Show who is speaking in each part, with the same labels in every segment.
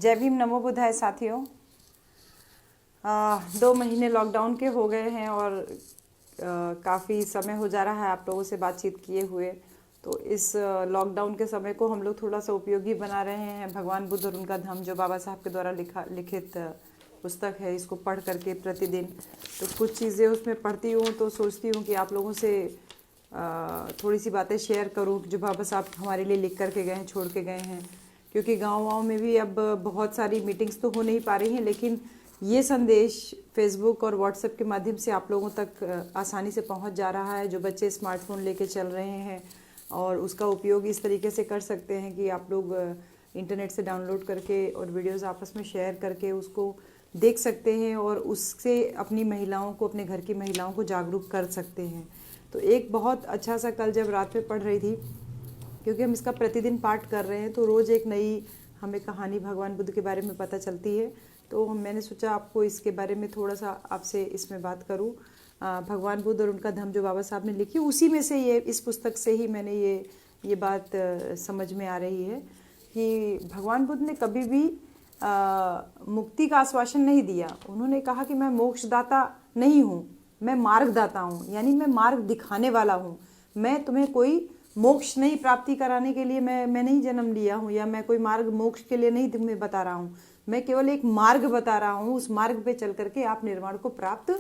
Speaker 1: जय भीम, नमो बुद्धाय साथियों। 2 महीने लॉकडाउन के हो गए हैं और काफ़ी समय हो जा रहा है आप लोगों से बातचीत किए हुए। तो इस लॉकडाउन के समय को हम लोग थोड़ा सा उपयोगी बना रहे हैं। भगवान बुद्ध और उनका धम्म जो बाबा साहब के द्वारा लिखित पुस्तक है, इसको पढ़ करके प्रतिदिन तो कुछ चीज़ें उसमें पढ़ती हूँ तो सोचती हूँ कि आप लोगों से थोड़ी सी बातें शेयर करूँ जो बाबा साहब हमारे लिए लिख करके गए हैं, छोड़ के गए हैं। क्योंकि गाँव में भी अब बहुत सारी मीटिंग्स तो हो नहीं पा रही हैं, लेकिन ये संदेश फेसबुक और व्हाट्सएप के माध्यम से आप लोगों तक आसानी से पहुंच जा रहा है। जो बच्चे स्मार्टफोन लेके चल रहे हैं और उसका उपयोग इस तरीके से कर सकते हैं कि आप लोग इंटरनेट से डाउनलोड करके और वीडियोस आपस में शेयर करके उसको देख सकते हैं और उससे अपनी महिलाओं को, अपने घर की महिलाओं को जागरूक कर सकते हैं। तो एक बहुत अच्छा सा, कल जब रात में पढ़ रही थी, क्योंकि हम इसका प्रतिदिन पाठ कर रहे हैं तो रोज़ एक नई हमें कहानी भगवान बुद्ध के बारे में पता चलती है। तो मैंने सोचा आपको इसके बारे में थोड़ा सा आपसे इसमें बात करूं। भगवान बुद्ध और उनका धम्म जो बाबा साहब ने लिखी, उसी में से ये, इस पुस्तक से ही मैंने ये बात समझ में आ रही है कि भगवान बुद्ध ने कभी भी मुक्ति का आश्वासन नहीं दिया। उन्होंने कहा कि मैं मोक्षदाता नहीं हूँ, मैं मार्गदाता हूँ, यानी मैं मार्ग दिखाने वाला हूँ। मैं तुम्हें कोई मोक्ष नहीं प्राप्ति कराने के लिए मैं नहीं जन्म लिया हूँ, या मैं कोई मार्ग मोक्ष के लिए नहीं तुम्हें बता रहा हूँ। मैं केवल एक मार्ग बता रहा हूँ, उस मार्ग पे चल करके आप निर्वाण को प्राप्त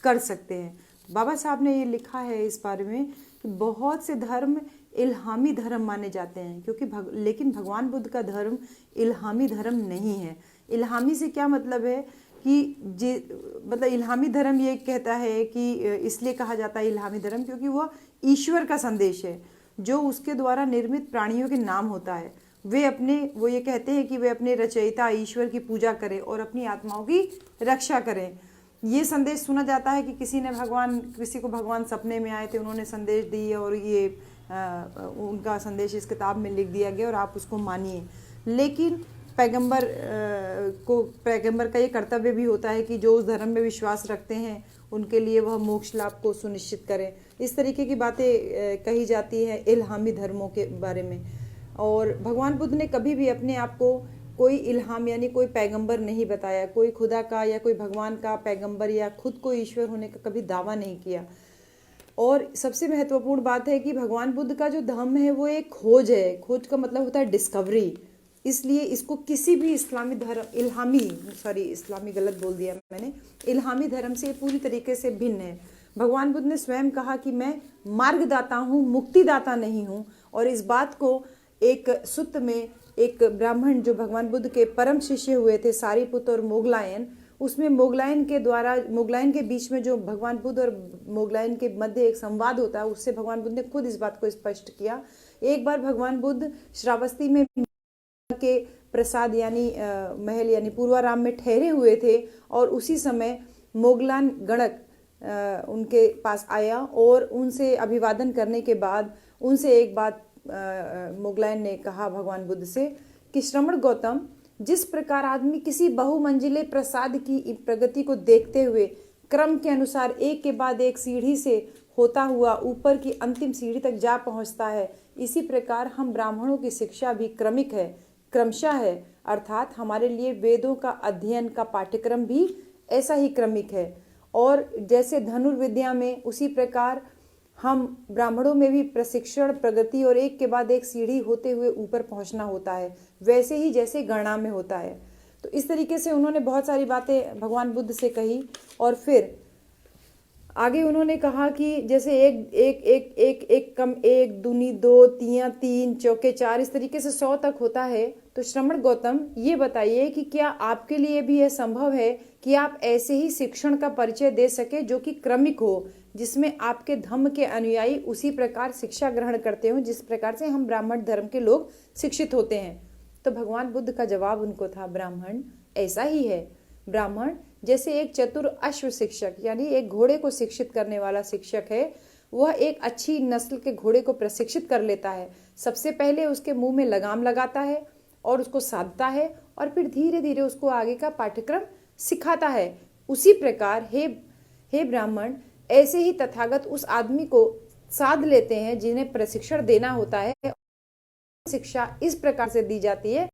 Speaker 1: कर सकते हैं। बाबा साहब ने ये लिखा है इस बारे में कि बहुत से धर्म इल्हामी धर्म माने जाते हैं, क्योंकि लेकिन भगवान बुद्ध का धर्म इल्हामी धर्म नहीं है। इल्हामी से क्या मतलब है कि मतलब इल्हामी धर्म ये कहता है कि इसलिए कहा जाता है इल्हामी धर्म क्योंकि वह ईश्वर का संदेश है, जो उसके द्वारा निर्मित प्राणियों के नाम होता है। वो ये कहते हैं कि वे अपने रचयिता ईश्वर की पूजा करें और अपनी आत्माओं की रक्षा करें। ये संदेश सुना जाता है कि किसी को भगवान सपने में आए थे, उन्होंने संदेश दी और ये उनका संदेश इस किताब में लिख दिया गया और आप उसको मानिए। लेकिन पैगंबर का ये कर्तव्य भी होता है कि जो उस धर्म में विश्वास रखते हैं उनके लिए वह मोक्ष लाभ को सुनिश्चित करें। इस तरीके की बातें कही जाती है इल्हामी धर्मों के बारे में। और भगवान बुद्ध ने कभी भी अपने आप को कोई इल्हाम यानी कोई पैगंबर नहीं बताया, कोई खुदा का या कोई भगवान का पैगंबर या खुद को ईश्वर होने का कभी दावा नहीं किया। और सबसे महत्वपूर्ण बात है कि भगवान बुद्ध का जो धम्म है वो एक खोज है। खोज का मतलब होता है डिस्कवरी। इसलिए इसको किसी भी इस्लामी गलत बोल दिया मैंने, इल्हामी धर्म से पूरी तरीके से भिन्न है। भगवान बुद्ध ने स्वयं कहा कि मैं मार्गदाता हूँ, मुक्तिदाता नहीं हूँ। और इस बात को एक सुत्त में एक ब्राह्मण जो भगवान बुद्ध के परम शिष्य हुए थे, सारीपुत्र और मोगलायन, उसमें मोगलायन के बीच में जो भगवान बुद्ध और मोगलायन के मध्य एक संवाद होता है, उससे भगवान बुद्ध ने खुद इस बात को स्पष्ट किया। एक बार भगवान बुद्ध श्रावस्ती में के प्रसाद यानी महल यानी पूर्वाराम में ठहरे हुए थे और उसी समय मोगलान गणक उनके पास आया और उनसे अभिवादन करने के बाद उनसे एक बात मोगलायन ने कहा भगवान बुद्ध से कि श्रमण गौतम, जिस प्रकार आदमी किसी बहुमंजिले प्रसाद की प्रगति को देखते हुए क्रम के अनुसार एक के बाद एक सीढ़ी से होता हुआ ऊपर की अंतिम सीढ़ी तक जा पहुंचता है, इसी प्रकार हम ब्राह्मणों की शिक्षा भी क्रमशः है। अर्थात हमारे लिए वेदों का अध्ययन का पाठ्यक्रम भी ऐसा ही क्रमिक है। और जैसे धनुर्विद्या में, उसी प्रकार हम ब्राह्मणों में भी प्रशिक्षण, प्रगति और एक के बाद एक सीढ़ी होते हुए ऊपर पहुंचना होता है, वैसे ही जैसे गणना में होता है। तो इस तरीके से उन्होंने बहुत सारी बातें भगवान बुद्ध से कही। और फिर आगे उन्होंने कहा कि जैसे एक कम एक, दूनी दो, तिया तीन, चौके चार, इस तरीके से 100 तक होता है। तो श्रमण गौतम, ये बताइए कि क्या आपके लिए भी यह संभव है कि आप ऐसे ही शिक्षण का परिचय दे सके जो कि क्रमिक हो, जिसमें आपके धम्म के अनुयायी उसी प्रकार शिक्षा ग्रहण करते हो जिस प्रकार से हम ब्राह्मण धर्म के लोग शिक्षित होते हैं। तो भगवान बुद्ध का जवाब उनको था, ब्राह्मण ऐसा ही है। ब्राह्मण जैसे एक चतुर अश्व शिक्षक यानी एक घोड़े को शिक्षित करने वाला शिक्षक है, वह एक अच्छी नस्ल के घोड़े को प्रशिक्षित कर लेता है। सबसे पहले उसके मुंह में लगाम लगाता है और उसको साधता है और फिर धीरे धीरे उसको आगे का पाठ्यक्रम सिखाता है। उसी प्रकार हे ब्राह्मण, ऐसे ही तथागत उस आदमी को साध लेते हैं जिन्हें प्रशिक्षण देना होता है। शिक्षा इस प्रकार से दी जाती है